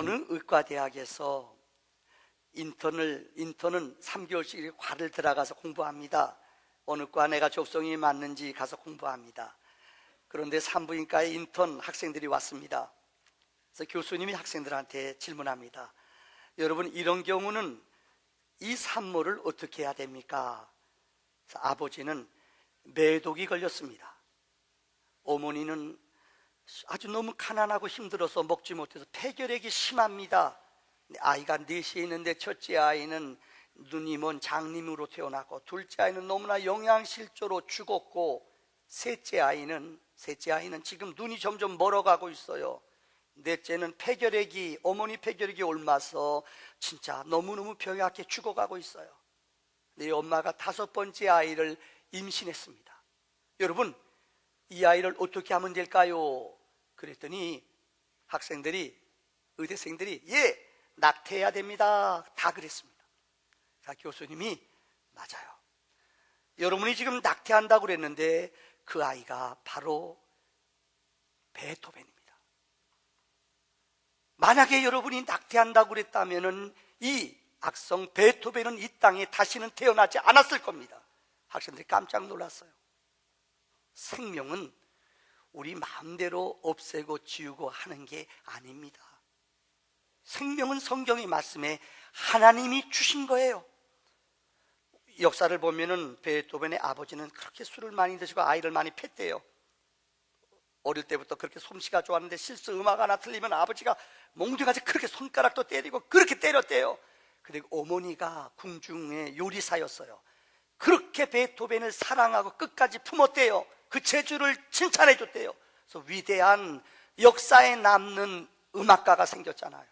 어느 의과대학에서 인턴은 3개월씩 과를 들어가서 공부합니다. 어느 과 내가 적성이 맞는지 가서 공부합니다. 그런데 산부인과에 인턴 학생들이 왔습니다. 그래서 교수님이 학생들한테 질문합니다. 여러분, 이런 경우는 이 산모를 어떻게 해야 됩니까? 그래서 아버지는 매독이 걸렸습니다. 어머니는 아주 너무 가난하고 힘들어서 먹지 못해서 폐결핵이 심합니다. 아이가 넷이 있는데 첫째 아이는 눈이 먼 장님으로 태어났고, 둘째 아이는 너무나 영양실조로 죽었고, 셋째 아이는 지금 눈이 점점 멀어가고 있어요. 넷째는 어머니 폐결핵이 옮아서 진짜 너무너무 병약해 죽어가고 있어요. 내 엄마가 5번째 아이를 임신했습니다. 여러분, 이 아이를 어떻게 하면 될까요? 그랬더니 의대생들이 낙태해야 됩니다, 다 그랬습니다. 교수님이 맞아요. 여러분이 지금 낙태한다고 그랬는데 그 아이가 바로 베토벤입니다. 만약에 여러분이 낙태한다고 그랬다면 이 악성 베토벤은 이 땅에 다시는 태어나지 않았을 겁니다. 학생들이 깜짝 놀랐어요. 생명은 우리 마음대로 없애고 지우고 하는 게 아닙니다. 생명은 성경의 말씀에 하나님이 주신 거예요. 역사를 보면은 베토벤의 아버지는 그렇게 술을 많이 드시고 아이를 많이 팼대요. 어릴 때부터 그렇게 솜씨가 좋았는데 실수 음악 하나 틀리면 아버지가 몽둥이같이 그렇게 손가락도 때리고 그렇게 때렸대요. 그리고 어머니가 궁중의 요리사였어요. 그렇게 베토벤을 사랑하고 끝까지 품었대요. 그 재주를 칭찬해 줬대요. 그래서 위대한 역사에 남는 음악가가 생겼잖아요.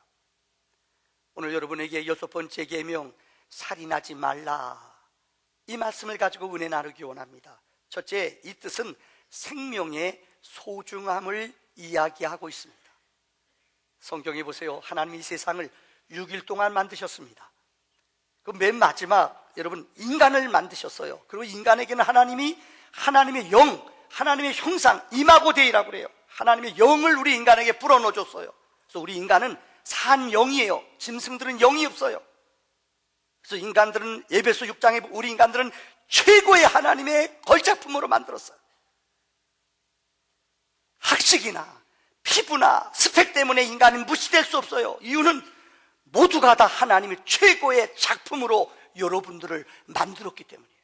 오늘 여러분에게 6번째 계명, 살인하지 말라, 이 말씀을 가지고 은혜 나누기 원합니다. 첫째, 이 뜻은 생명의 소중함을 이야기하고 있습니다. 성경에 보세요. 하나님이 이 세상을 6일 동안 만드셨습니다. 그 맨 마지막 여러분 인간을 만드셨어요. 그리고 인간에게는 하나님의 영, 하나님의 형상, 이마고데이라고 그래요. 하나님의 영을 우리 인간에게 불어넣어 줬어요. 그래서 우리 인간은 산 영이에요. 짐승들은 영이 없어요. 그래서 인간들은 에베소 6장에 우리 인간들은 최고의 하나님의 걸작품으로 만들었어요. 학식이나 피부나 스펙 때문에 인간은 무시될 수 없어요. 이유는 모두가 다 하나님의 최고의 작품으로 여러분들을 만들었기 때문이에요.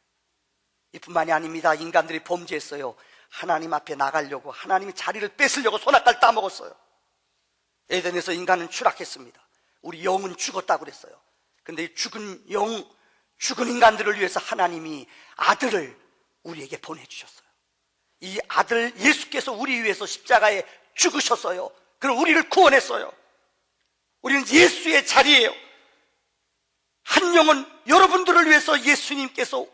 이뿐만이 아닙니다. 인간들이 범죄했어요. 하나님 앞에 나가려고, 하나님의 자리를 뺏으려고 손아까지 따먹었어요. 에덴에서 인간은 추락했습니다. 우리 영은 죽었다고 그랬어요. 근데 이 죽은 인간들을 위해서 하나님이 아들을 우리에게 보내주셨어요. 이 아들 예수께서 우리 위해서 십자가에 죽으셨어요. 그리고 우리를 구원했어요. 우리는 예수의 자리예요. 한 영은 여러분들을 위해서 예수님께서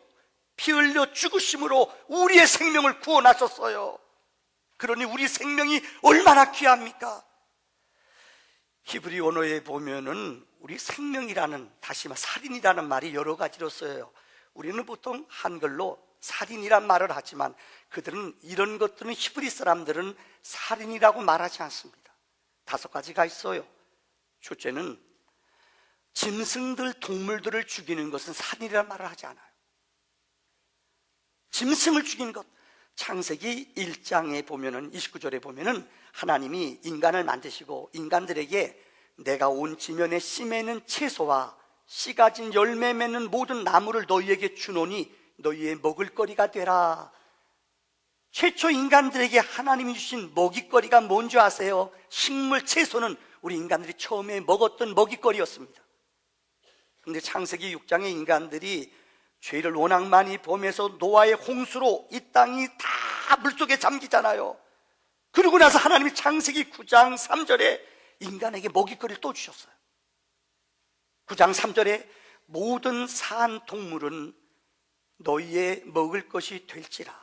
피 흘려 죽으심으로 우리의 생명을 구원하셨어요. 그러니 우리 생명이 얼마나 귀합니까? 히브리 언어에 보면은 우리 생명이라는, 다시 말해 살인이라는 말이 여러 가지로 써요. 우리는 보통 한글로 살인이란 말을 하지만 그들은 이런 것들은 히브리 사람들은 살인이라고 말하지 않습니다. 5가지가 있어요. 첫째는 짐승들, 동물들을 죽이는 것은 살인이란 말을 하지 않아요. 짐승을 죽이는 것, 창세기 1장에 보면은 29절에 보면은 하나님이 인간을 만드시고 인간들에게 내가 온 지면에 씨 맺는 채소와 씨 가진 열매 맺는 모든 나무를 너희에게 주노니 너희의 먹을거리가 되라. 최초 인간들에게 하나님이 주신 먹이거리가 뭔지 아세요? 식물, 채소는 우리 인간들이 처음에 먹었던 먹이거리였습니다. 그런데 창세기 6장에 인간들이 죄를 워낙 많이 범해서 노아의 홍수로 이 땅이 다 물속에 잠기잖아요. 그러고 나서 하나님이 창세기 9장 3절에 인간에게 먹이거리를 또 주셨어요. 9장 3절에 모든 산 동물은 너희의 먹을 것이 될지라,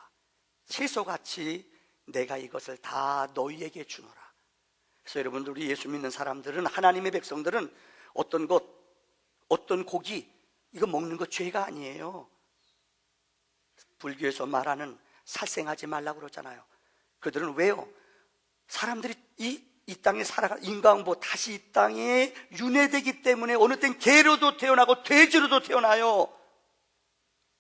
채소같이 내가 이것을 다 너희에게 주노라. 그래서 여러분들, 우리 예수 믿는 사람들은, 하나님의 백성들은 어떤 것, 어떤 고기, 이거 먹는 거 죄가 아니에요. 불교에서 말하는 살생하지 말라고 그러잖아요. 그들은 왜요? 사람들이 이 이 땅에 살아가 인과응보 다시 이 땅에 윤회되기 때문에 어느 땐 개로도 태어나고 돼지로도 태어나요.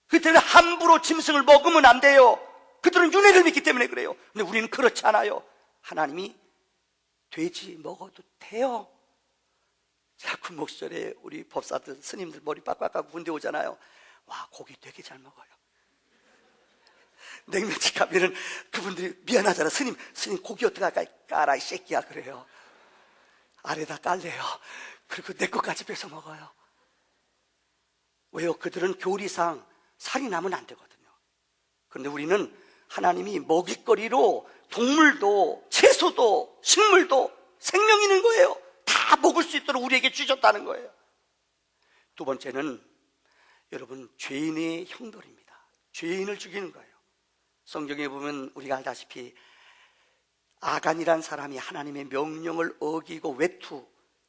그 때문에 함부로 짐승을 먹으면 안 돼요. 그들은 윤회를 믿기 때문에 그래요. 근데 우리는 그렇지 않아요. 하나님이 돼지 먹어도 돼요. 자, 군목 시절에 우리 법사들 스님들 머리 빡빡하고 군대 오잖아요. 와, 고기 되게 잘 먹어요. 냉면집 가면은 그분들이 미안하잖아. 스님 고기 어떡할까? 까라 이 새끼야 그래요. 아래다 깔래요. 그리고 내 것까지 뺏어 먹어요. 왜요? 그들은 교리상 살이 나면 안 되거든요. 그런데 우리는 하나님이 먹잇거리로 동물도 채소도 식물도 생명 있는 거예요. 다 먹을 수 있도록 우리에게 주셨다는 거예요. 두 번째는 여러분, 죄인의 형벌입니다. 죄인을 죽이는 거예요. 성경에 보면 우리가 알다시피 아간이란 사람이 하나님의 명령을 어기고 외투,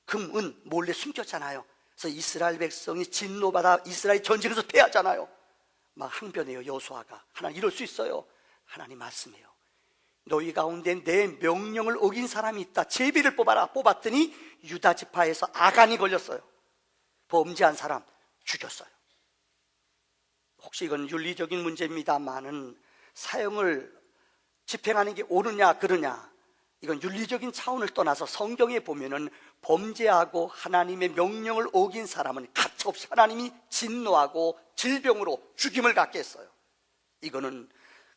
금, 은 몰래 숨겼잖아요. 그래서 이스라엘 백성이 진노받아 이스라엘 전쟁에서 패하잖아요. 막 항변해요. 여호수아가. 하나님 이럴 수 있어요. 하나님 말씀해요. 너희 가운데 내 명령을 어긴 사람이 있다. 제비를 뽑아라. 뽑았더니 유다 지파에서 아간이 걸렸어요. 범죄한 사람 죽였어요. 혹시 이건 윤리적인 문제입니다만은 사형을 집행하는 게 옳으냐 그러냐, 이건 윤리적인 차원을 떠나서 성경에 보면은 범죄하고 하나님의 명령을 어긴 사람은 가차없이 하나님이 진노하고 질병으로 죽임을 갖게 했어요. 이거는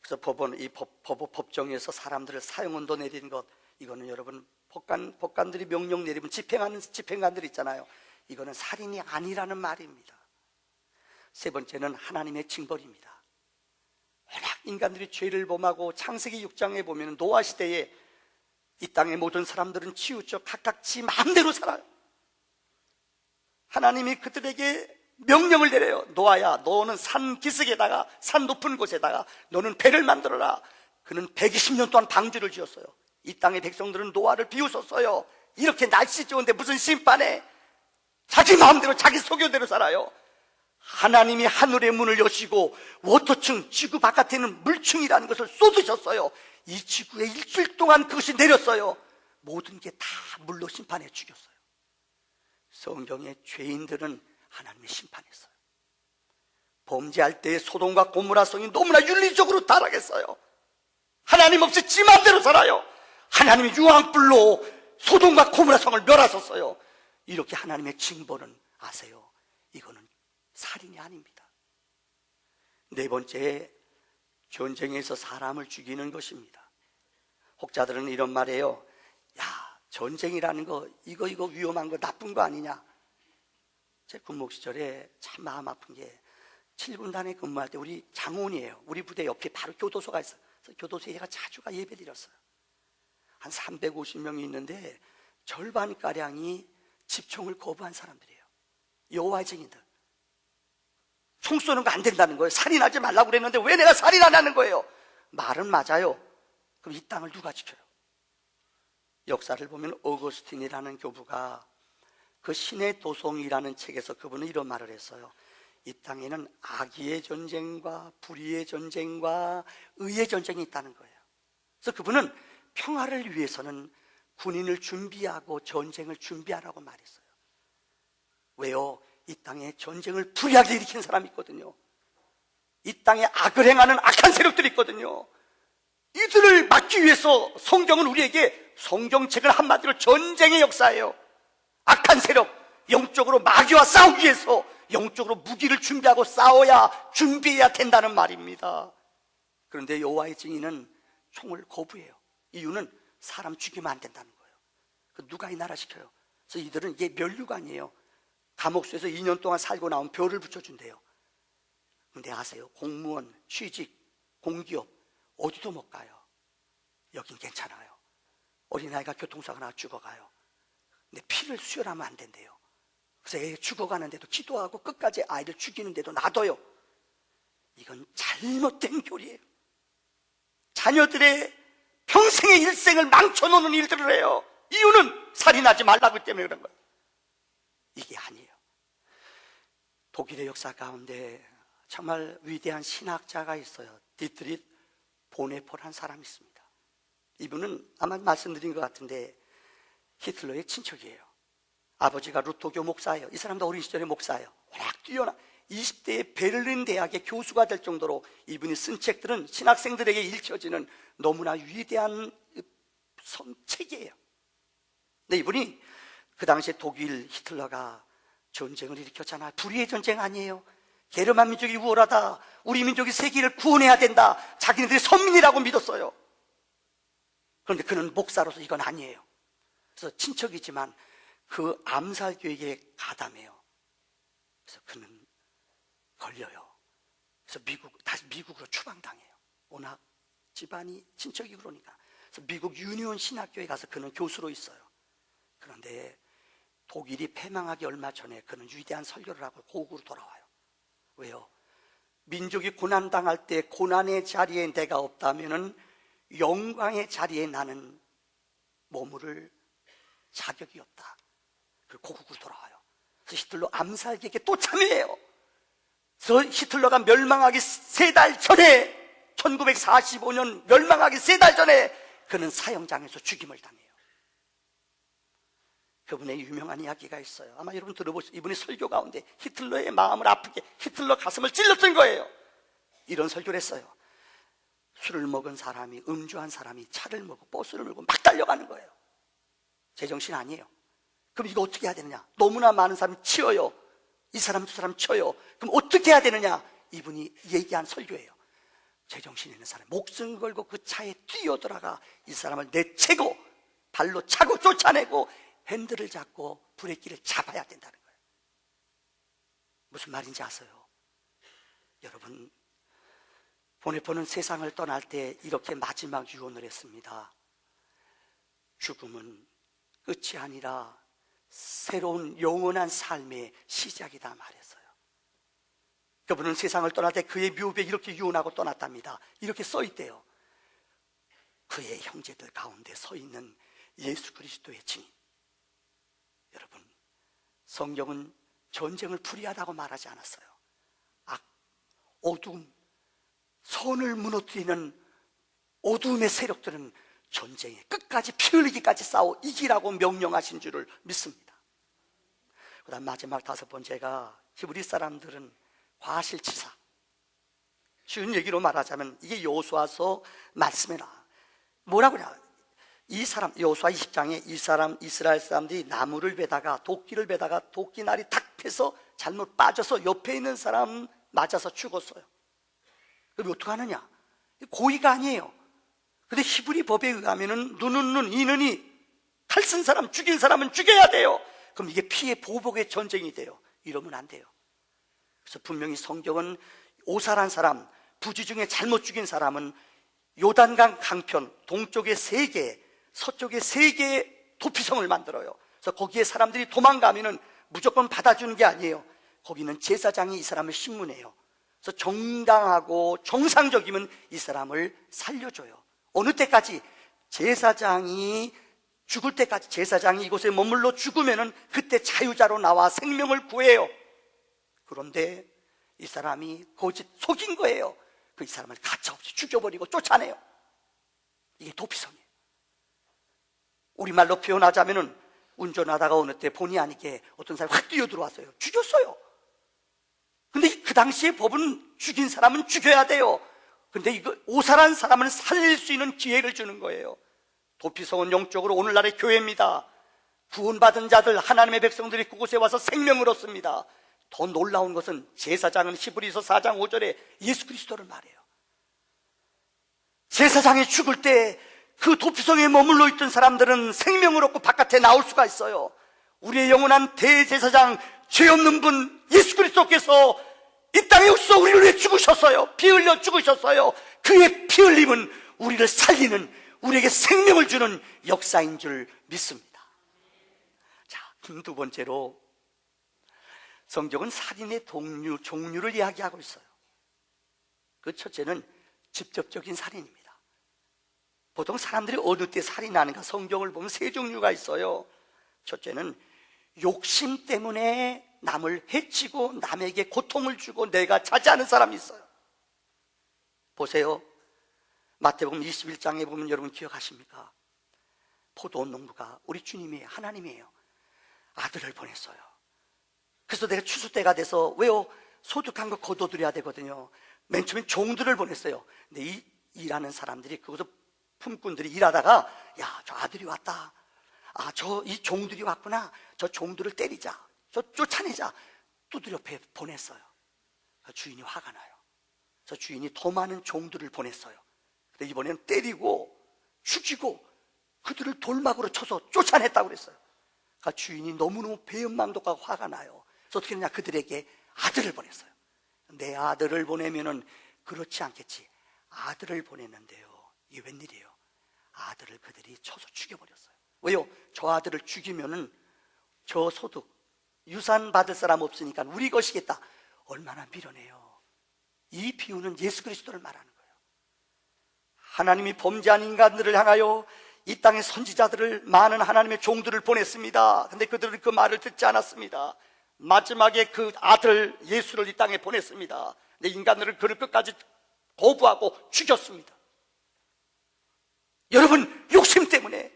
그래서 법원, 이 법정에서 사람들을 사형언도 내린 것, 이거는 여러분 법관들이 명령 내리면 집행하는 집행관들 있잖아요. 이거는 살인이 아니라는 말입니다. 세 번째는 하나님의 징벌입니다. 워낙 인간들이 죄를 범하고 창세기 6장에 보면 노아 시대에 이 땅의 모든 사람들은 치우쳐 각각 지 마음대로 살아요. 하나님이 그들에게 명령을 내려요. 노아야, 너는 산 기슭에다가, 산 높은 곳에다가 너는 배를 만들어라. 그는 120년 동안 방주를 지었어요. 이 땅의 백성들은 노아를 비웃었어요. 이렇게 날씨 좋은데 무슨 심판해? 자기 마음대로 자기 소교대로 살아요. 하나님이 하늘의 문을 여시고 워터층, 지구 바깥에 있는 물층이라는 것을 쏟으셨어요. 이 지구에 일주일 동안 그것이 내렸어요. 모든 게 다 물로 심판해 죽였어요. 성경의 죄인들은 하나님의 심판했어요. 범죄할 때의 소돔과 고모라 성이 너무나 윤리적으로 타락했어요. 하나님 없이 지 맘대로 살아요. 하나님이 유황불로 소돔과 고모라 성을 멸하셨어요. 이렇게 하나님의 징벌은 아세요? 이거는 살인이 아닙니다. 네 번째, 전쟁에서 사람을 죽이는 것입니다. 혹자들은 이런 말이에요. 야, 전쟁이라는 거 이거 위험한 거 나쁜 거 아니냐. 제 군목 시절에 참 마음 아픈 게 7군단에 근무할 때 우리 장원이에요. 우리 부대 옆에 바로 교도소가 있어요. 그래서 교도소에 제가 자주 가 예배 드렸어요. 한 350명이 있는데 절반가량이 집총을 거부한 사람들이에요. 여호와의 증인들. 총 쏘는 거 안 된다는 거예요. 살인하지 말라고 그랬는데 왜 내가 살인 안 하는 거예요? 말은 맞아요. 그럼 이 땅을 누가 지켜요? 역사를 보면 어거스틴이라는 교부가 그 신의 도성이라는 책에서 그분은 이런 말을 했어요. 이 땅에는 악의의 전쟁과 불의의 전쟁과 의의 전쟁이 있다는 거예요. 그래서 그분은 평화를 위해서는 군인을 준비하고 전쟁을 준비하라고 말했어요. 왜요? 이 땅에 전쟁을 불의하게 일으키는 사람이 있거든요. 이 땅에 악을 행하는 악한 세력들이 있거든요. 이들을 막기 위해서 성경은 우리에게, 성경책은 한마디로 전쟁의 역사예요. 악한 세력, 영적으로 마귀와 싸우기 위해서 영적으로 무기를 준비하고 싸워야, 준비해야 된다는 말입니다. 그런데 여호와의 증인은 총을 거부해요. 이유는 사람 죽이면 안 된다는 거예요. 누가 이 나라 시켜요? 그래서 이들은 이게 면류관이에요. 감옥수에서 2년 동안 살고 나온 별을 붙여준대요. 근데 아세요? 공무원, 취직, 공기업 어디도 못 가요. 여긴 괜찮아요. 어린아이가 교통사고 나 죽어가요. 근데 피를 수혈하면 안 된대요. 그래서 애 죽어가는데도 기도하고 끝까지 아이를 죽이는데도 놔둬요. 이건 잘못된 교리예요. 자녀들의 평생의 일생을 망쳐놓는 일들을 해요. 이유는 살인하지 말라고 때문에 그런 거예요. 이게 아니에요. 독일의 역사 가운데 정말 위대한 신학자가 있어요. 디트리히 보네폴한 사람이 있습니다. 이분은 아마 말씀드린 것 같은데 히틀러의 친척이에요. 아버지가 루터교 목사예요. 이 사람도 어린 시절에 목사예요. 워낙 뛰어나 20대에 베를린 대학의 교수가 될 정도로 이분이 쓴 책들은 신학생들에게 읽혀지는 너무나 위대한 성책이에요. 근데 이분이 그 당시에 독일 히틀러가 전쟁을 일으켰잖아요. 불의의 전쟁 아니에요. 게르만 민족이 우월하다, 우리 민족이 세계를 구원해야 된다, 자기네들이 선민이라고 믿었어요. 그런데 그는 목사로서 이건 아니에요. 그래서 친척이지만 그 암살 계획에 가담해요. 그래서 그는 걸려요. 그래서 다시 미국으로 추방당해요. 워낙 집안이 친척이 그러니까. 그래서 미국 유니온 신학교에 가서 그는 교수로 있어요. 그런데 독일이 패망하기 얼마 전에 그는 위대한 설교를 하고 고국으로 돌아와요. 왜요? 민족이 고난당할 때 고난의 자리에 내가 없다면은 영광의 자리에 나는 머무를 자격이 없다. 그리고 고국으로 돌아와요. 그래서 히틀러 암살 계획에 또 참여해요. 그래서 히틀러가 멸망하기 3달 전에, 1945년 멸망하기 3달 전에 그는 사형장에서 죽임을 당해요. 그분의 유명한 이야기가 있어요. 아마 여러분 들어보시죠. 이분의 설교 가운데 히틀러의 마음을 아프게, 히틀러 가슴을 찔렀던 거예요. 이런 설교를 했어요. 술을 먹은 사람이, 음주한 사람이 차를 몰고 버스를 몰고 막 달려가는 거예요. 제정신 아니에요. 그럼 이거 어떻게 해야 되느냐? 너무나 많은 사람이 치어요. 이 사람 저 사람 쳐요. 그럼 어떻게 해야 되느냐? 이분이 얘기한 설교예요. 제정신 있는 사람 목숨 걸고 그 차에 뛰어들어가 이 사람을 내치고 발로 차고 쫓아내고 핸들을 잡고 브레이크를 잡아야 된다는 거예요. 무슨 말인지 아세요? 여러분, 보내보는 세상을 떠날 때 이렇게 마지막 유언을 했습니다. 죽음은 끝이 아니라 새로운 영원한 삶의 시작이다 말했어요. 그분은 세상을 떠날 때 그의 묘비에 이렇게 유언하고 떠났답니다. 이렇게 써있대요. 그의 형제들 가운데 서 있는 예수 그리스도의 증인. 여러분, 성경은 전쟁을 불의하다고 말하지 않았어요. 악, 어둠, 선을 무너뜨리는 어둠의 세력들은 전쟁에 끝까지 피 흘리기까지 싸워 이기라고 명령하신 줄을 믿습니다. 그 다음 마지막 5번째가 히브리 사람들은 과실치사. 쉬운 얘기로 말하자면 이게 여호수아서 말씀에 나와. 뭐라고 그래? 이 사람, 여호수아 20장에 이스라엘 사람들이 나무를 베다가 도끼를 베다가 도끼날이 탁 패서 잘못 빠져서 옆에 있는 사람 맞아서 죽었어요. 그럼 어떻게 하느냐? 고의가 아니에요. 근데 히브리 법에 의하면은 눈은 눈, 이는 이, 칼 쓴 사람, 죽인 사람은 죽여야 돼요. 그럼 이게 피해 보복의 전쟁이 돼요. 이러면 안 돼요. 그래서 분명히 성경은 오살한 사람, 부지 중에 잘못 죽인 사람은 요단강 강편, 동쪽에 3개, 서쪽에 3개의 도피성을 만들어요. 그래서 거기에 사람들이 도망가면은 무조건 받아주는 게 아니에요. 거기는 제사장이 이 사람을 신문해요. 그래서 정당하고 정상적이면 이 사람을 살려줘요. 어느 때까지? 제사장이 죽을 때까지. 제사장이 이곳에 머물러 죽으면은 그때 자유자로 나와 생명을 구해요. 그런데 이 사람이 거짓 속인 거예요. 그 이 사람을 가차없이 죽여버리고 쫓아내요. 이게 도피성이에요. 우리말로 표현하자면은 운전하다가 어느 때 본의 아니게 어떤 사람이 확 뛰어들어왔어요. 죽였어요. 근데 그 당시에 법은 죽인 사람은 죽여야 돼요. 근데 이거 오살한 사람은 살릴 수 있는 기회를 주는 거예요. 도피성은 영적으로 오늘날의 교회입니다. 구원받은 자들, 하나님의 백성들이 그곳에 와서 생명을 얻습니다. 더 놀라운 것은 제사장은 히브리서 4장 5절에 예수 그리스도를 말해요. 제사장이 죽을 때 그 도피성에 머물러 있던 사람들은 생명을 얻고 바깥에 나올 수가 있어요. 우리의 영원한 대제사장, 죄 없는 분 예수 그리스도께서 이 땅에 오셔서 우리를 위해 죽으셨어요. 피 흘려 죽으셨어요. 그의 피 흘림은 우리를 살리는, 우리에게 생명을 주는 역사인 줄 믿습니다. 자, 2번째로 성경은 살인의 종류를 이야기하고 있어요. 그 첫째는 직접적인 살인입니다. 보통 사람들이 어느 때 살인하는가 성경을 보면 3종류가 있어요. 첫째는 욕심 때문에 남을 해치고 남에게 고통을 주고 내가 차지하는 사람이 있어요. 보세요. 마태복음 21장에 보면 여러분 기억하십니까? 포도원 농부가 우리 주님이에요. 하나님이에요. 아들을 보냈어요. 그래서 내가 추수 때가 돼서 왜요? 소득한 거 거둬들여야 되거든요. 맨 처음엔 종들을 보냈어요. 근데 이 일하는 사람들이, 그것도 품꾼들이 일하다가, 야, 저 아들이 왔다. 아, 이 종들이 왔구나. 저 종들을 때리자. 저 쫓아내자. 두드려 보냈어요. 주인이 화가 나요. 그래서 주인이 더 많은 종들을 보냈어요. 근데 이번에는 때리고 죽이고 그들을 돌막으로 쳐서 쫓아냈다고 그랬어요. 그러니까 주인이 너무너무 배은망덕하고 화가 나요. 그래서 어떻게 했냐, 그들에게 아들을 보냈어요. 내 아들을 보내면은 그렇지 않겠지. 아들을 보냈는데요, 이게 웬일이에요? 아들을 그들이 쳐서 죽여버렸어요. 왜요? 저 아들을 죽이면은 저 소득, 유산 받을 사람 없으니까 우리 것이겠다. 얼마나 미련해요. 이 비유는 예수 그리스도를 말하는 거예요. 하나님이 범죄한 인간들을 향하여 이 땅의 선지자들을, 많은 하나님의 종들을 보냈습니다. 근데 그들은 그 말을 듣지 않았습니다. 마지막에 그 아들 예수를 이 땅에 보냈습니다. 근데 인간들은 그를 끝까지 거부하고 죽였습니다. 여러분, 욕심 때문에,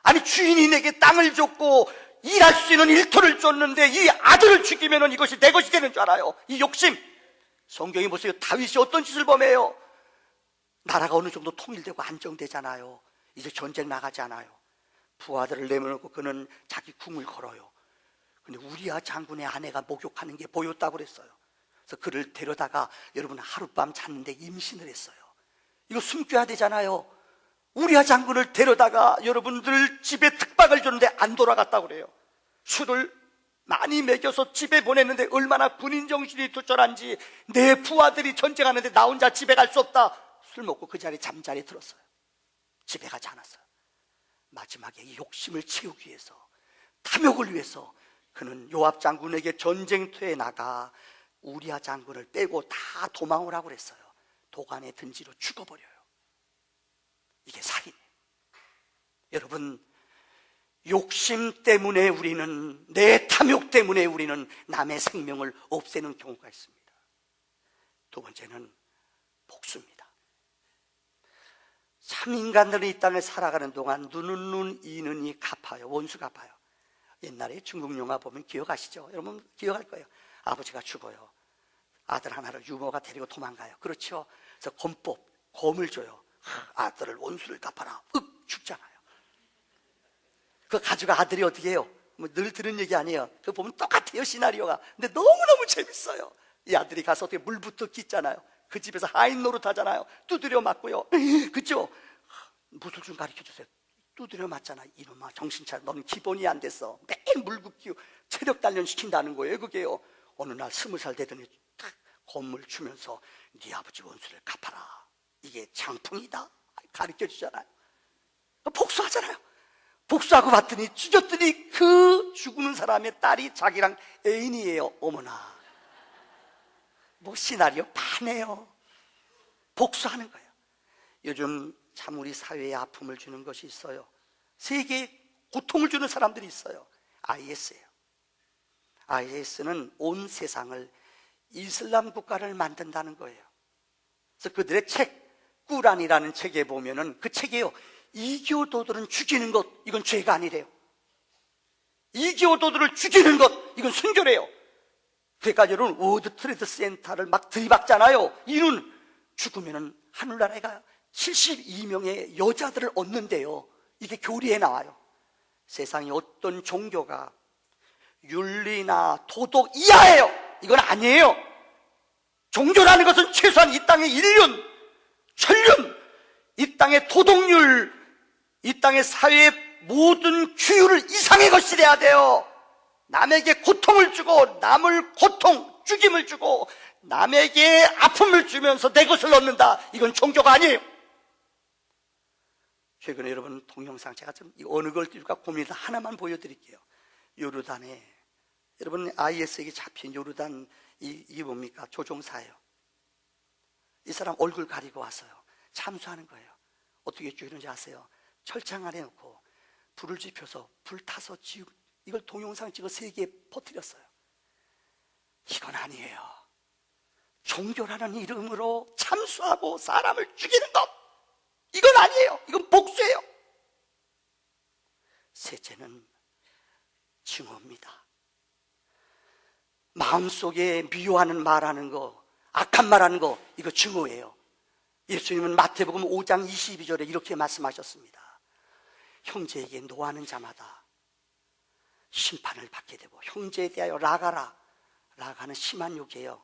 아니 주인이 내게 땅을 줬고 일할 수 있는 일터를 줬는데 이 아들을 죽이면 이것이 내 것이 되는 줄 알아요. 이 욕심. 성경이 보세요. 다윗이 어떤 짓을 범해요? 나라가 어느 정도 통일되고 안정되잖아요. 이제 전쟁 나가지 않아요. 부하들을 내려놓고 그는 자기 궁을 걸어요. 근데 우리아 장군의 아내가 목욕하는 게 보였다고 그랬어요. 그래서 그를 데려다가, 여러분, 하룻밤 잤는데 임신을 했어요. 이거 숨겨야 되잖아요. 우리아 장군을 데려다가 여러분들 집에 특박을 줬는데 안 돌아갔다고 그래요. 술을 많이 먹여서 집에 보냈는데 얼마나 군인 정신이 투철한지, 내 부하들이 전쟁하는데 나 혼자 집에 갈 수 없다. 술 먹고 그 자리에 잠자리 들었어요. 집에 가지 않았어요. 마지막에 이 욕심을 채우기 위해서, 탐욕을 위해서 그는 요압 장군에게 전쟁터에 나가 우리아 장군을 빼고 다 도망을 하고 그랬어요. 도간에 든지로 죽어버려요. 이게 살인이에요. 여러분, 욕심 때문에 우리는, 내 탐욕 때문에 우리는 남의 생명을 없애는 경우가 있습니다. 두 번째는 복수입니다. 참, 인간들은 이 땅에 살아가는 동안 눈은 눈, 이는 이 갚아요. 원수 갚아요. 옛날에 중국 영화 보면 기억하시죠? 여러분 기억할 거예요. 아버지가 죽어요. 아들 하나를 유모가 데리고 도망가요. 그렇죠? 그래서 검을 줘요. 아들을, 원수를 갚아라. 죽잖아요. 그 가지고 아들이 어떻게 해요? 뭐 늘 들은 얘기 아니에요. 그거 보면 똑같아요, 시나리오가. 근데 너무너무 재밌어요. 이 아들이 가서 어떻게 물부터 끼잖아요. 그 집에서 하인 노릇 하잖아요. 두드려 맞고요. 그죠? 무술 좀 가르쳐 주세요. 두드려 맞잖아. 이놈아, 정신 차려. 너는 기본이 안 됐어. 매일 물 붓기고 체력 단련 시킨다는 거예요. 그게요. 어느 날 20살 되더니 딱 건물 주면서 네 아버지 원수를 갚아라. 이게 장풍이다. 가르쳐 주잖아요. 복수하잖아요. 복수하고 봤더니, 죽였더니 그 죽는 사람의 딸이 자기랑 애인이에요. 어머나, 뭐 시나리오 파네요. 복수하는 거예요. 요즘 참 우리 사회에 아픔을 주는 것이 있어요. 세계에 고통을 주는 사람들이 있어요. IS예요. IS는 온 세상을 이슬람 국가를 만든다는 거예요. 그래서 그들의 책, 꾸란이라는 책에 보면은, 그 책이에요, 이교도들은 죽이는 것, 이건 죄가 아니래요. 이교도들을 죽이는 것, 이건 순교래요. 그러니까 여러분, 월드 트레이드 센터를 막 들이박잖아요. 이는 죽으면은 하늘나라가 72명의 여자들을 얻는데요. 이게 교리에 나와요. 세상에 어떤 종교가 윤리나 도덕 이하예요. 이건 아니에요. 종교라는 것은 최소한 이 땅의 인륜, 천륜, 이 땅의 도덕률, 이 땅의 사회의 모든 규율을 이상의 것이 돼야 돼요. 남에게 고통을 주고, 남을 고통, 죽임을 주고, 남에게 아픔을 주면서 내 것을 얻는다. 이건 종교가 아니에요. 최근에 여러분 동영상, 제가 좀 어느 걸 띄울까 고민해서 하나만 보여드릴게요. 요르단에, 여러분 IS에게 잡힌 요르단, 이게 뭡니까? 조종사예요. 이 사람 얼굴 가리고 왔어요. 참수하는 거예요. 어떻게 죽이는지 아세요? 철창 안에 놓고 불을 지펴서 불 타서 지우고, 이걸 동영상 찍어 세계에 퍼뜨렸어요. 이건 아니에요. 종교라는 이름으로 참수하고 사람을 죽이는 것, 이건 아니에요. 이건 복수예요. 셋째는 증오입니다. 마음속에 미워하는 말하는 거, 악한 말하는 거, 이거 증오예요. 예수님은 마태복음 5장 22절에 이렇게 말씀하셨습니다. 형제에게 노하는 자마다 심판을 받게 되고, 형제에 대하여 라가라. 라가는 심한 욕이에요.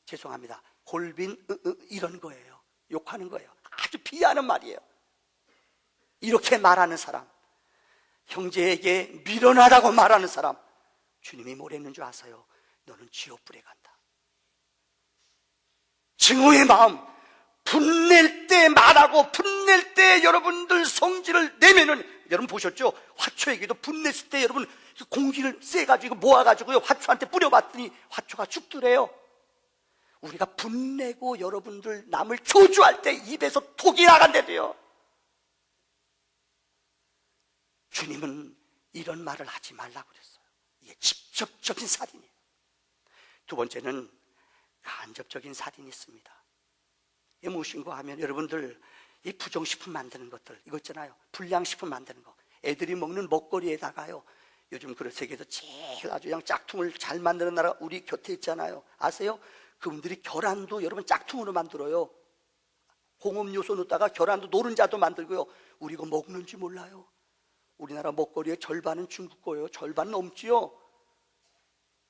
죄송합니다, 골빈 이런 거예요. 욕하는 거예요. 아주 비하하는 말이에요. 이렇게 말하는 사람, 형제에게 미련하다고 말하는 사람, 주님이 뭘 했는 줄 아세요? 너는 지옥불에 간다. 증오의 마음, 분낼 때 말하고 분낼 때 여러분들 성질을 내면은, 여러분 보셨죠? 화초에게도 분냈을 때 여러분 공기를 쐬가지고 모아가지고요 화초한테 뿌려봤더니 화초가 죽더래요. 우리가 분내고 여러분들 남을 저주할 때 입에서 독이 나간대도요. 주님은 이런 말을 하지 말라고 그랬어요. 이게 직접적인 살인이에요. 두 번째는 간접적인 살인이 있습니다. 이게 무엇인가 하면, 여러분들 이 부정식품 만드는 것들, 이거 있잖아요. 불량식품 만드는 거, 애들이 먹는 먹거리에다가요, 요즘 그 세계에서 제일 아주 그냥 짝퉁을 잘 만드는 나라 우리 곁에 있잖아요. 아세요? 그분들이 계란도 여러분 짝퉁으로 만들어요. 공업 요소 넣다가 계란도 노른자도 만들고요. 우리 이거 먹는지 몰라요. 우리나라 먹거리의 절반은 중국 거예요. 절반 넘지요.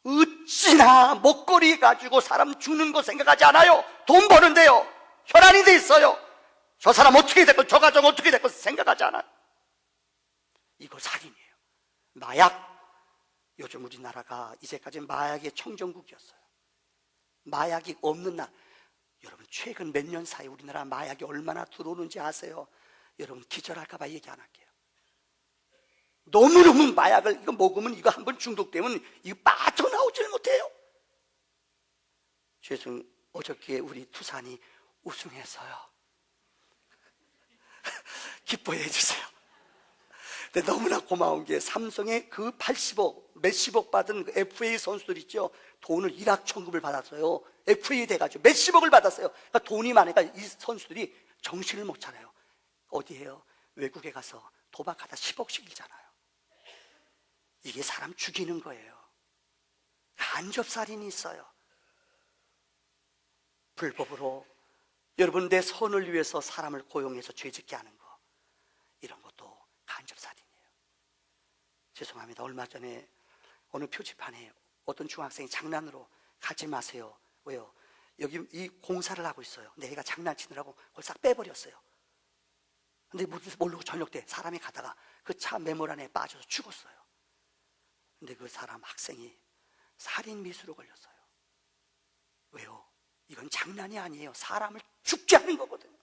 어찌나 먹거리 가지고 사람 죽는 거 생각하지 않아요? 돈 버는데요, 혈안이 돼 있어요. 저 사람 어떻게 됐고 저 가정 어떻게 됐고 생각하지 않아요. 이거 살인이에요. 마약, 요즘 우리나라가 이제까지 마약의 청정국이었어요. 마약이 없는 날, 여러분 최근 몇 년 사이 우리나라 마약이 얼마나 들어오는지 아세요? 여러분 기절할까 봐 얘기 안 할게요. 너무너무 마약을 이거 먹으면, 이거 한번 중독되면 이거 빠져나오지를 못해요. 어저께 우리 두산이 우승했어요. 기뻐해 주세요. 근데 너무나 고마운 게, 삼성의 그 80억, 몇십억 받은 그 FA 선수들 있죠. 돈을 일확천금을 받았어요. FA 돼가지고 몇십억을 받았어요. 그러니까 돈이 많으니까 이 선수들이 정신을 못 차려요. 어디에요? 외국에 가서 도박하다 10억씩 잃잖아요. 이게 사람 죽이는 거예요. 간접살인이 있어요. 불법으로 여러분 내 선을 위해서 사람을 고용해서 죄짓게 하는 거, 이런 것도 간접살인이에요. 죄송합니다. 얼마 전에 어느 표지판에 어떤 중학생이 장난으로 가지 마세요. 왜요? 여기 이 공사를 하고 있어요. 근데 애가 장난치느라고 그걸 싹 빼버렸어요. 근데 모르고 저녁 때 사람이 가다가 그 차 매몰 안에 빠져서 죽었어요. 근데 그 사람 학생이 살인 미수로 걸렸어요. 왜요? 이건 장난이 아니에요. 사람을 죽게 하는 거거든요.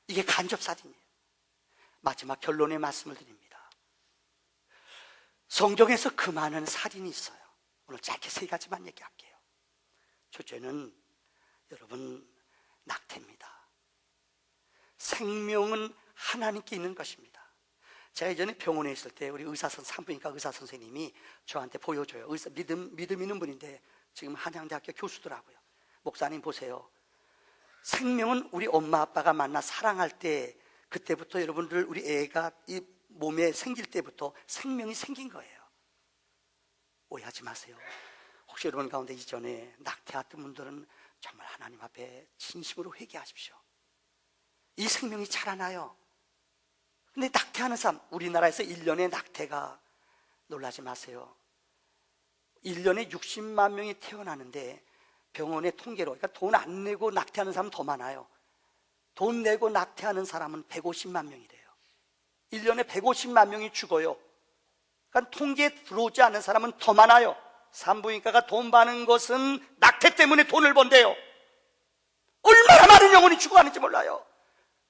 이게 간접살인이에요. 마지막 결론의 말씀을 드립니다. 성경에서 그 많은 살인이 있어요. 오늘 짧게 세 가지만 얘기할게요. 첫째는 여러분 낙태입니다. 생명은 하나님께 있는 것입니다. 제가 예전에 병원에 있을 때 우리 산부인과 의사 선생님이 저한테 보여줘요. 믿음 있는 분인데 지금 한양대학교 교수더라고요. 목사님 보세요. 생명은 우리 엄마 아빠가 만나 사랑할 때, 그때부터 여러분들 우리 애가 이 몸에 생길 때부터 생명이 생긴 거예요. 오해하지 마세요. 혹시 여러분 가운데 이전에 낙태했던 분들은 정말 하나님 앞에 진심으로 회개하십시오. 이 생명이 자라나요. 근데 낙태하는 사람, 우리나라에서 1년에 낙태가, 놀라지 마세요, 1년에 60만 명이 태어나는데 병원의 통계로, 그러니까 돈 안 내고 낙태하는 사람은 더 많아요. 돈 내고 낙태하는 사람은 150만 명이래요. 1년에 150만 명이 죽어요. 그러니까 통계에 들어오지 않는 사람은 더 많아요. 산부인과가 돈 버는 것은 낙태 때문에 돈을 번대요. 얼마나 많은 영혼이 죽어가는지 몰라요.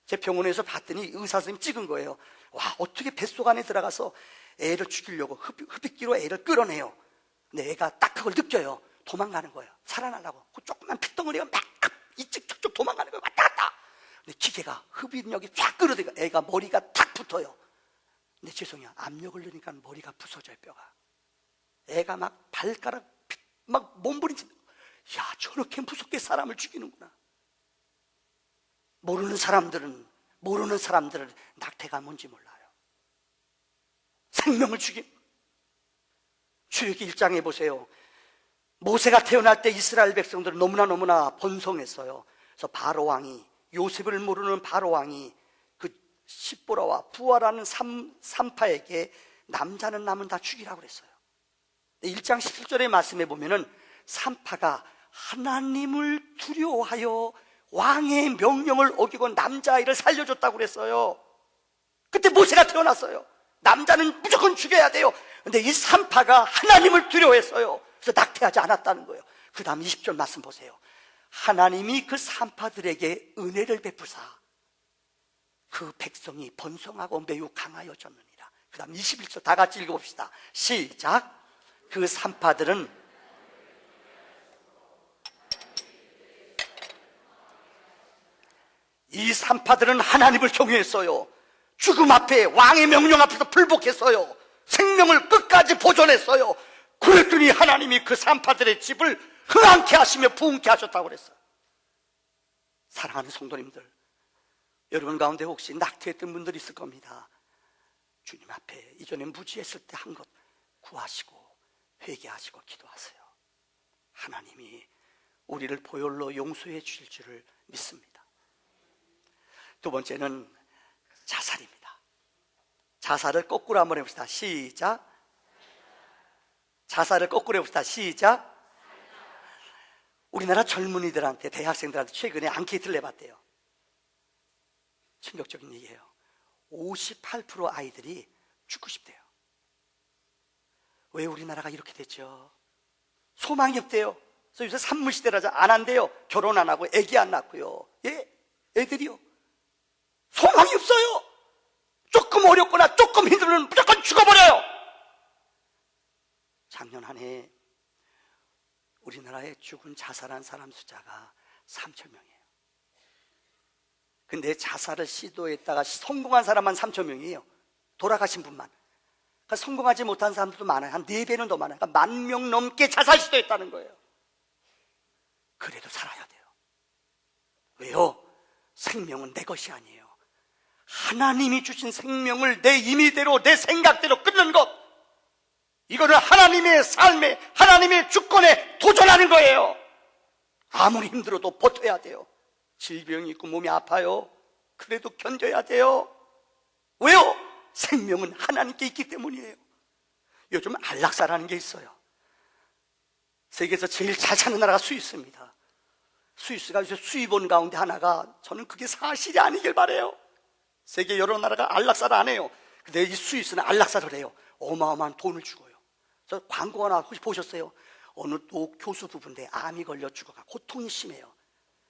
제 병원에서 봤더니 의사 선생님이 찍은 거예요. 와, 어떻게 뱃속 안에 들어가서 애를 죽이려고 흡입기로 애를 끌어내요. 근데 애가 딱 그걸 느껴요. 도망가는 거예요. 살아나려고. 그 조그만 핏덩어리가 막 이쪽 저쪽 도망가는 거예요. 왔다 갔다. 근데 기계가 흡입력이 쫙 끌어들이니까 애가 머리가 탁 붙어요. 근데 죄송해요, 압력을 넣으니까 머리가 부서져요. 뼈가. 애가 막 발가락 막 몸부림치. 야, 저렇게 무섭게 사람을 죽이는구나. 모르는 사람들은 낙태가 뭔지 몰라요. 생명을 죽임. 출애굽기 1장에 보세요. 모세가 태어날 때 이스라엘 백성들은 너무나 번성했어요. 그래서 바로 왕이, 요셉을 모르는 바로 왕이 그 십보라와 부하라는 산파에게 남자는 남은 다 죽이라고 그랬어요. 1장 17절의 말씀에 보면은 산파가 하나님을 두려워하여 왕의 명령을 어기고 남자아이를 살려줬다고 그랬어요. 그때 모세가 태어났어요. 남자는 무조건 죽여야 돼요. 근데 이 산파가 하나님을 두려워했어요. 그래서 낙태하지 않았다는 거예요. 그 다음 20절 말씀 보세요. 하나님이 그 산파들에게 은혜를 베푸사 그 백성이 번성하고 매우 강하여졌느니라. 그 다음 21절 다 같이 읽어봅시다. 시작. 그 산파들은 이 산파들은 하나님을 경외했어요. 죽음 앞에 왕의 명령 앞에서 불복했어요. 생명을 끝까지 보존했어요. 그랬더니 하나님이 그 산파들의 집을 흥황케 하시며 부흥케 하셨다고 그랬어요. 사랑하는 성도님들, 여러분 가운데 혹시 낙태했던 분들이 있을 겁니다. 주님 앞에 이전에 무지했을 때 한 것 구하시고 회개하시고 기도하세요. 하나님이 우리를 보혈로 용서해 주실 줄을 믿습니다. 두 번째는 자살입니다. 자살을 거꾸로 한번 해봅시다. 시작. 자살을 거꾸로 해봅시다. 시작. 우리나라 젊은이들한테, 대학생들한테 최근에 앙케이트를 내봤대요. 충격적인 얘기예요. 58% 아이들이 죽고 싶대요. 왜 우리나라가 이렇게 됐죠? 소망이 없대요. 그래서 요새 산물시대라서 안 한대요. 결혼 안 하고 애기 안 낳고요. 예? 애들이요. 소망이 없어요. 조금 어렵거나 조금 힘들면 무조건 죽어버려요. 작년 한 해 우리나라에 죽은 자살한 사람 숫자가 3,000명이에요. 근데 자살을 시도했다가 성공한 사람만 3,000명이에요. 돌아가신 분만. 그러니까 성공하지 못한 사람들도 많아요. 한 4배는 더 많아요. 그러니까 10,000명 넘게 자살 시도했다는 거예요. 그래도 살아야 돼요. 왜요? 생명은 내 것이 아니에요. 하나님이 주신 생명을 내 임의대로 내 생각대로 끊는 것, 이거는 하나님의 삶에, 하나님의 주권에 도전하는 거예요. 아무리 힘들어도 버텨야 돼요. 질병이 있고 몸이 아파요. 그래도 견뎌야 돼요. 왜요? 생명은 하나님께 있기 때문이에요. 요즘 안락사라는 게 있어요. 세계에서 제일 잘 사는 나라가 스위스입니다. 스위스가 요새 수입원 가운데 하나가, 저는 그게 사실이 아니길 바라요. 세계 여러 나라가 안락사를 안 해요. 근데 이 스위스는 안락사를 해요. 어마어마한 돈을 주고요. 저 광고 하나 혹시 보셨어요? 어느 또 교수 부부인데 암이 걸려 죽어가 고통이 심해요.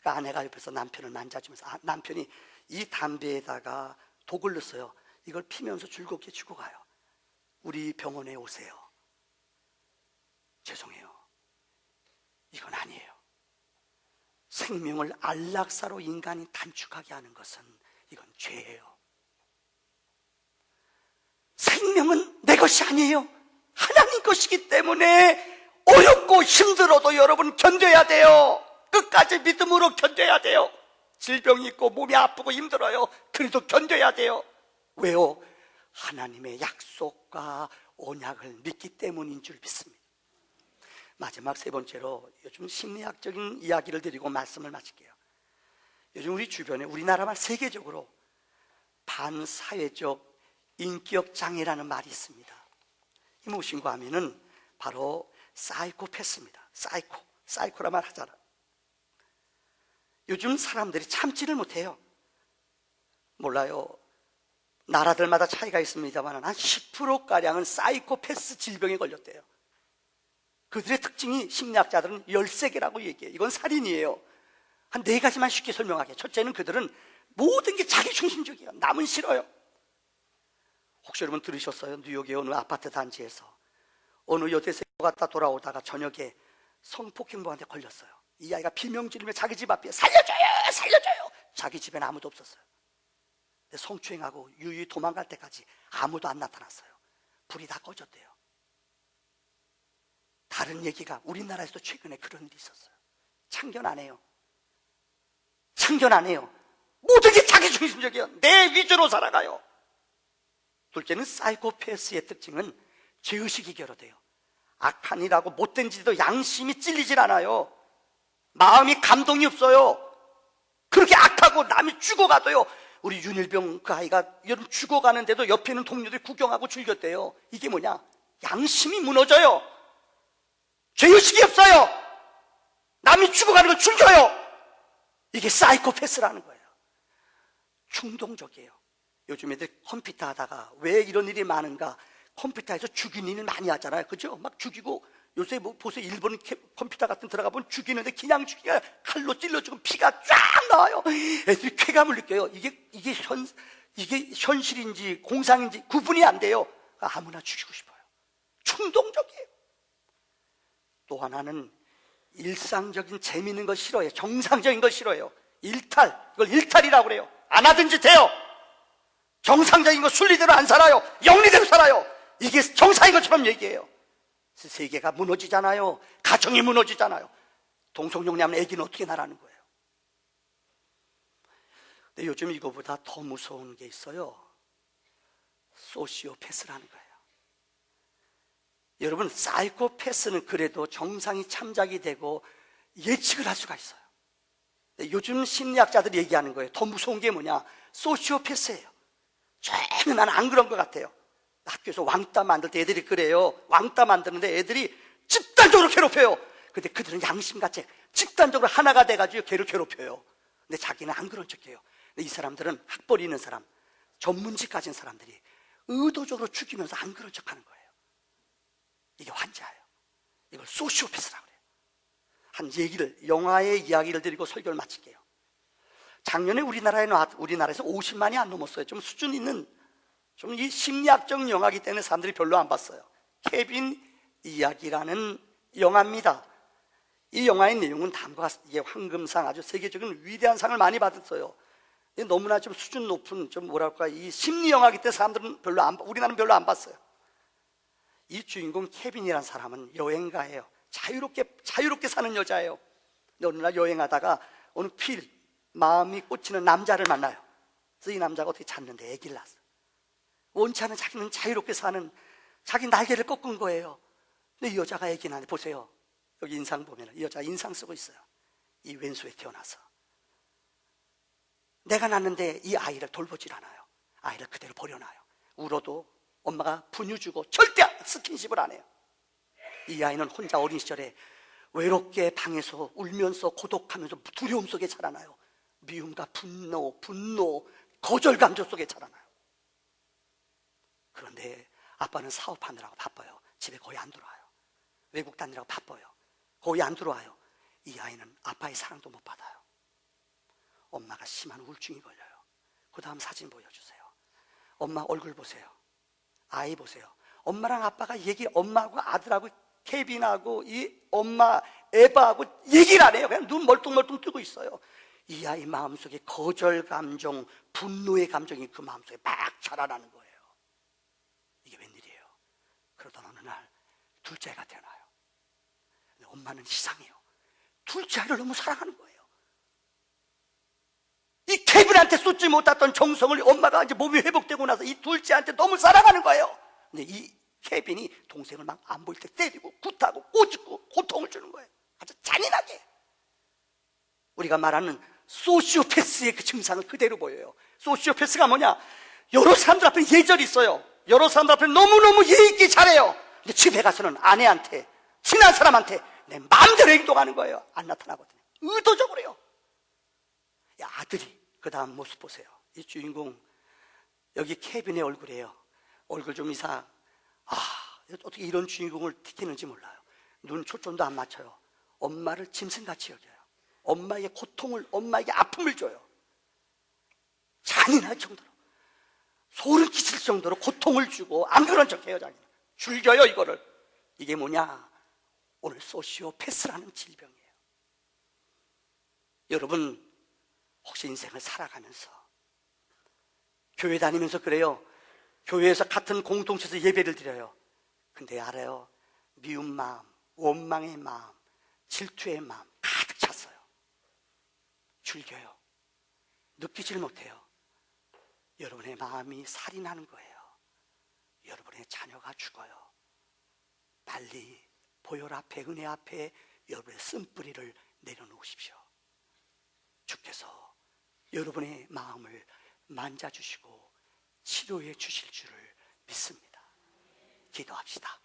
그러니까 아내가 옆에서 남편을 만져주면서, 남편이 이 담배에다가 독을 넣었어요. 이걸 피면서 즐겁게 죽어가요. 우리 병원에 오세요. 죄송해요. 이건 아니에요. 생명을 안락사로 인간이 단축하게 하는 것은 이건 죄예요. 생명은 내 것이 아니에요. 하나님 것이기 때문에 어렵고 힘들어도 여러분 견뎌야 돼요. 끝까지 믿음으로 견뎌야 돼요. 질병이 있고 몸이 아프고 힘들어요. 그래도 견뎌야 돼요. 왜요? 하나님의 약속과 언약을 믿기 때문인 줄 믿습니다. 마지막 세 번째로 요즘 심리학적인 이야기를 드리고 말씀을 마칠게요. 요즘 우리 주변에, 우리나라만 세계적으로 반사회적 인격 장애라는 말이 있습니다. 이 무엇인가 하면은 바로 사이코패스입니다. 사이코라 말 하잖아. 요즘 사람들이 참지를 못해요. 몰라요. 나라들마다 차이가 있습니다만 한 10%가량은 사이코패스 질병에 걸렸대요. 그들의 특징이 심리학자들은 13개라고 얘기해요. 이건 살인이에요. 한 4가지만 쉽게 설명하게. 첫째는 그들은 모든 게 자기 중심적이에요. 남은 싫어요. 혹시 여러분 들으셨어요? 뉴욕의 어느 아파트 단지에서 어느 여대생이 갔다 돌아오다가 저녁에 성폭행범한테 걸렸어요. 이 아이가 비명 지르며 자기 집 앞에 살려줘요! 살려줘요! 자기 집에는 아무도 없었어요. 근데 성추행하고 유유히 도망갈 때까지 아무도 안 나타났어요. 불이 다 꺼졌대요. 다른 얘기가, 우리나라에서도 최근에 그런 일이 있었어요. 참견 안 해요. 참견 안 해요. 모든 게 자기 중심적이에요. 내 위주로 살아가요. 둘째는 사이코패스의 특징은 죄의식이 결여돼요. 악한 일하고 못된 짓도 양심이 찔리질 않아요. 마음이 감동이 없어요. 그렇게 악하고 남이 죽어가도요. 우리 윤일병 그 아이가 여름 죽어가는데도 옆에 있는 동료들이 구경하고 즐겼대요. 이게 뭐냐? 양심이 무너져요. 죄의식이 없어요. 남이 죽어가는 걸 즐겨요. 이게 사이코패스라는 거예요. 충동적이에요. 요즘 애들 컴퓨터 하다가 왜 이런 일이 많은가? 컴퓨터에서 죽이는 일 많이 하잖아요. 그죠? 막 죽이고, 요새 뭐 보세요. 일본 컴퓨터 같은 들어가 보면 죽이는데 그냥 죽이가 칼로 찔러주고 피가 쫙 나와요. 애들이 쾌감을 느껴요. 이게 현실인지 공상인지 구분이 안 돼요. 아무나 죽이고 싶어요. 충동적이에요. 또 하나는 일상적인 재미있는 거 싫어해요. 정상적인 거 싫어해요. 일탈, 이걸 일탈이라고 그래요. 안 하든지 돼요. 정상적인 거 순리대로 안 살아요. 영리대로 살아요. 이게 정상인 것처럼 얘기해요. 세계가 무너지잖아요. 가정이 무너지잖아요. 동성용리하면 애기는 어떻게 나라는 거예요? 근데 요즘 이거보다 더 무서운 게 있어요. 소시오패스라는 거예요. 여러분, 사이코패스는 그래도 정상이 참작이 되고 예측을 할 수가 있어요. 요즘 심리학자들이 얘기하는 거예요. 더 무서운 게 뭐냐? 소시오패스예요. 전혀 나는 안 그런 것 같아요. 학교에서 왕따 만들 때 애들이 그래요. 왕따 만드는데 애들이 집단적으로 괴롭혀요. 근데 그들은 양심같이 집단적으로 하나가 돼가지고 걔를 괴롭혀요. 근데 자기는 안 그런 척해요. 근데 이 사람들은 학벌이 있는 사람, 전문직 가진 사람들이 의도적으로 죽이면서 안 그런 척하는 거예요. 이게 환자예요. 이걸 소시오패스라고 그래요. 한 얘기를, 영화의 이야기를 드리고 설교를 마칠게요. 작년에 우리나라에서 50만이 안 넘었어요. 좀 수준 있는, 좀 이 심리학적 영화이기 때문에 사람들이 별로 안 봤어요. 케빈 이야기라는 영화입니다. 이 영화의 내용은 다음과 같습니다. 이게 황금상, 아주 세계적인 위대한 상을 많이 받았어요. 너무나 좀 수준 높은, 좀 뭐랄까, 이 심리 영화이기 때문에 사람들은 우리나라는 별로 안 봤어요. 이 주인공 케빈이라는 사람은 여행가예요. 자유롭게 사는 여자예요. 어느 날 여행하다가 어느 마음이 꽂히는 남자를 만나요. 그래서 이 남자가 어떻게 찾는데 아기를 낳았어요. 원치 않은 자기는 자유롭게 사는, 자기 날개를 꺾은 거예요. 근데 이 여자가 아기 낳는데, 보세요. 여기 인상 보면 이 여자 인상 쓰고 있어요. 이 왼수에 태어나서 내가 낳는데 이 아이를 돌보질 않아요. 아이를 그대로 버려놔요. 울어도 엄마가 분유 주고 절대 스킨십을 안 해요. 이 아이는 혼자 어린 시절에 외롭게 방에서 울면서 고독하면서 두려움 속에 자라나요. 미움과 분노, 거절 감정 속에 자라나요. 그런데 아빠는 사업하느라고 바빠요. 집에 거의 안 들어와요. 외국 다니라고 바빠요. 거의 안 들어와요. 이 아이는 아빠의 사랑도 못 받아요. 엄마가 심한 우울증이 걸려요. 그 다음 사진 보여주세요. 엄마 얼굴 보세요. 아이 보세요. 엄마랑 아빠가 엄마하고 아들하고 케빈하고 이 엄마 에바하고 얘기를 안 해요. 그냥 눈 멀뚱멀뚱 뜨고 있어요. 이 아이 마음속에 거절 감정, 분노의 감정이 그 마음속에 막 자라나는 거예요. 이게 웬일이에요? 그러던 어느 날 둘째가 태어나요. 근데 엄마는 이상해요. 둘째 아이를 너무 사랑하는 거예요. 이 케빈한테 쏟지 못했던 정성을 엄마가 이제 몸이 회복되고 나서 이 둘째한테 너무 사랑하는 거예요. 근데 이 케빈이 동생을 막 안 보일 때 때리고 굿하고 꼬집고 고통을 주는 거예요. 아주 잔인하게. 우리가 말하는 소시오패스의 그 증상을 그대로 보여요. 소시오패스가 뭐냐? 여러 사람들 앞에 예절이 있어요. 여러 사람들 앞에 너무너무 예의 있게 잘해요. 근데 집에 가서는 아내한테, 친한 사람한테 내 마음대로 행동하는 거예요. 안 나타나거든요. 의도적으로요. 아들이 그 다음 모습 보세요. 이 주인공, 여기 케빈의 얼굴이에요. 얼굴 좀 어떻게 이런 주인공을 티키는지 몰라요. 눈 초점도 안 맞춰요. 엄마를 짐승같이 여겨요. 엄마에게 고통을, 엄마에게 아픔을 줘요. 잔인할 정도로, 소름 끼칠 정도로 고통을 주고 안 그런 척해요. 자기는 즐겨요 이거를. 이게 뭐냐? 오늘 소시오패스라는 질병이에요. 여러분, 혹시 인생을 살아가면서 교회 다니면서 그래요. 교회에서 같은 공동체에서 예배를 드려요. 근데 알아요? 미운 마음, 원망의 마음, 질투의 마음 가득 찼어요. 즐겨요. 느끼질 못해요. 여러분의 마음이 살인하는 거예요. 여러분의 자녀가 죽어요. 빨리 보혈 앞에, 은혜 앞에 여러분의 쓴뿌리를 내려놓으십시오. 주께서 여러분의 마음을 만져주시고 치료해 주실 줄을 믿습니다. 기도합시다.